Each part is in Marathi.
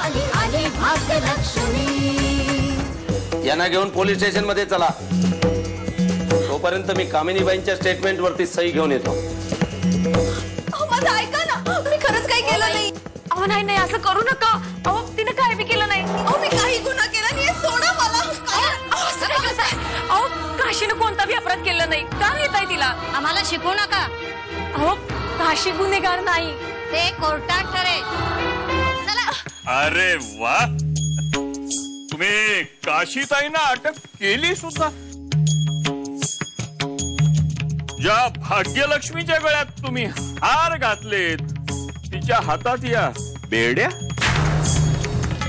आली आली भाग्यलक्ष्मी। यांना घेऊन पोलीस स्टेशन मध्ये चला, तोपर्यंत मी कामिनीबाईंच्या स्टेटमेंट वरती सही घेऊन येतो। माझं ऐका ना, मी खरंच काही केलं नाही। अहो नाही नाही असं करू नका। अहो तिने काय बी केलं नाही। अहो मी काही गुन्हा केला नाही, सोडा मला। असं काय करताय? अहो काशीनं कोणता बी अपराध केला नाही, का नेताय तिला? आम्हाला शिकवू नका। अहो काशी गुन्हेगार नाही, ते कोर्टात ठरेल। चला। अरे वा, तुम्ही काशीताईंना अटक केली सुद्धा। ज्या भाग्यलक्ष्मीच्या गळ्यात तुम्ही हार घातलेत, तिच्या हातात या बेड्या,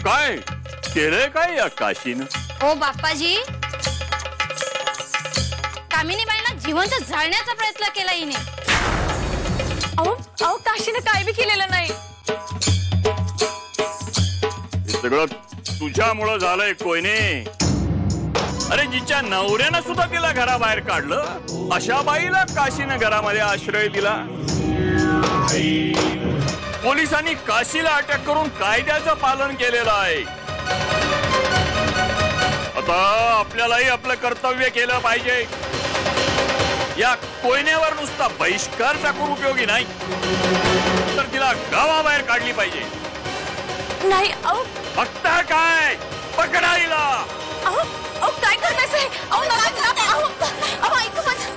काय केलंय काय या काशीनं? ओ बाप्पाजी, कामिनीबाईंना जिवंत जाळण्याचा प्रयत्न केला हिने। अहो अहो काशीनं काय बी केलेलं नाही। हे सगळं तुझ्यामुळं झालंय कोयने। अरे जिच्या नवऱ्यानं सुद्धा तिला घराबाहेर काढलं, अशा बाईला काशीनं घरामध्ये आश्रय दिला। पोलिसांनी काशीला अटक करून कायद्याचं पालन केलेलं आहे। आता आपल्यालाही आपलं कर्तव्य केलं पाहिजे। या कोयनेवर नुसता बहिष्कार टाकून उपयोगी नाही, तर तिला गावाबाहेर काढली पाहिजे। नाही अहो फक्त काय पकडा हिला। अहो अहो काय करताय? अहो ऐकू माझं।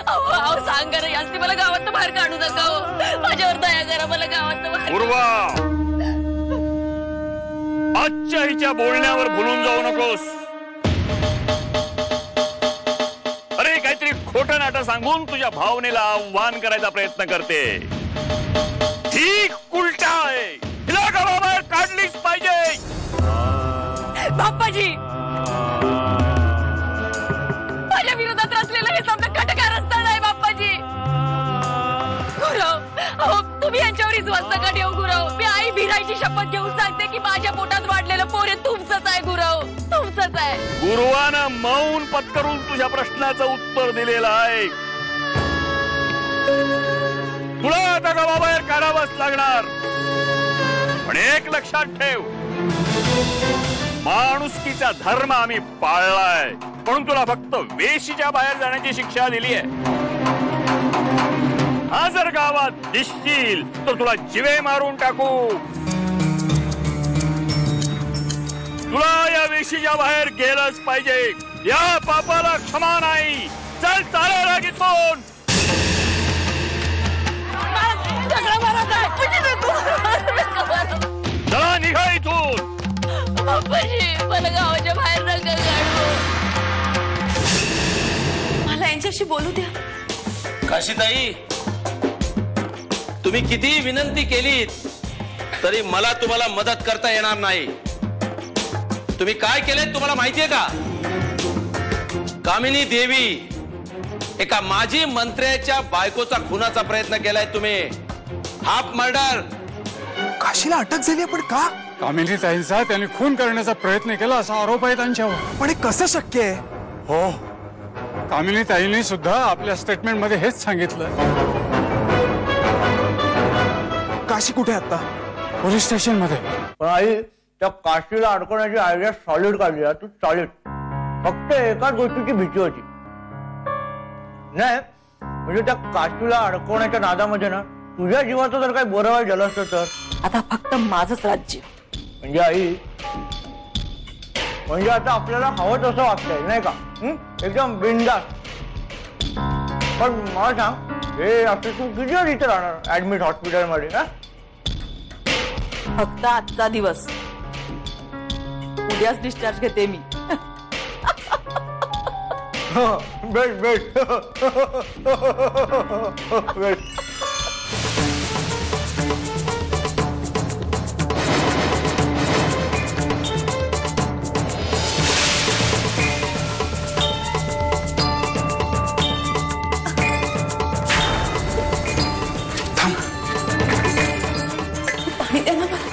अहो सांगा रे, यासनी मला गावात बाहेर काढू नका। माझ्यावर दया करा, मला गावात बाहेर। पूर्वा, आजच्या हिच्या बोलण्यावर भुलून जाऊ नकोस। अरे काहीतरी खोटं नाटं सांगून तुझ्या भावनेला आव्हान करायचा प्रयत्न करते। ठीक उलटा आहे, हिला गावाबाहेर काढलीच पाहिजे। बाप्पाजी, माझ्या विरोधात रचलेलं हे समजा कटकारस्थळ आहे बाप्पाजी। गुरव, अहो तुम्ही यांच्यावर विश्वास नका ठेवू गुरव। मी आई भिरायची शपथ घेऊन सांगते की माझ्या पोटात वाढलेलं पोर तुमचंच आहे गुरव, तुमचंच आहे। गुरुवानं मौन पत्करून तुझ्या प्रश्नाचं उत्तर दिलेलं आहे। तुला आता गावाबाहेर काढावंच लागणार, पण एक लक्षात ठेव, माणुसकीचा धर्म आम्ही पाळलाय, म्हणून तुला फक्त वेशीच्या बाहेर जाण्याची शिक्षा दिली आहे। हा जर गावात दिसशील तर तुला जिवे मारून टाकू। तुला या वेशीच्या बाहेर गेलंच पाहिजे, या पापाला क्षमा नाही। चल चालायला लागीतून। चला निघा इथून। बाप्पाजी, मला गावाच्या बाहेर नका काढू, मला यांच्याशी बोलू द्या। काशीताई, तुम्ही किती विनंती केलीत तरी मला तुम्हाला मदत करता येणार नाही। तुम्ही काय केलंय तुम्हाला माहितीये का? कामिनी देवी, एका माजी मंत्र्याच्या बायकोचा खुनाचा प्रयत्न केलाय तुम्ही। Half murder. काशीला अटक झाली, पण का? कामिनीताईंचा त्यांनी खून करण्याचा प्रयत्न केला असा आरोप आहे त्यांच्यावर। पण हे कसं शक्य आहे? हो, कामिनीताईंनी सुद्धा आपल्या स्टेटमेंट मध्ये हेच सांगितलं। काशी कुठे आता? पोलीस स्टेशन मध्ये। पण आई, त्या काशीला अडकवण्याची आयडिया सॉलिड काढली आहे तू, सॉलिड। फक्त एकाच गोष्टीची भीती होती, नाही म्हणजे त्या काशीला अडकवण्याच्या नादामध्ये ना तुझ्या जीवाचं जर काही बरं वाईट झालं असतं तर। आता फक्त माझंच राज्य। म्हणजे आई, म्हणजे आता आपल्याला हवं तसं वागतंय नाही का? एकदम बिनधास्त। पण मला सांग, हे असं तू किती वेळ इथे राहणार ऍडमिट हॉस्पिटलमध्ये? ना फक्त आजचा दिवस, उद्याच डिस्चार्ज घेते मी। बेट बेट बेट। पाणी द्या ना मला।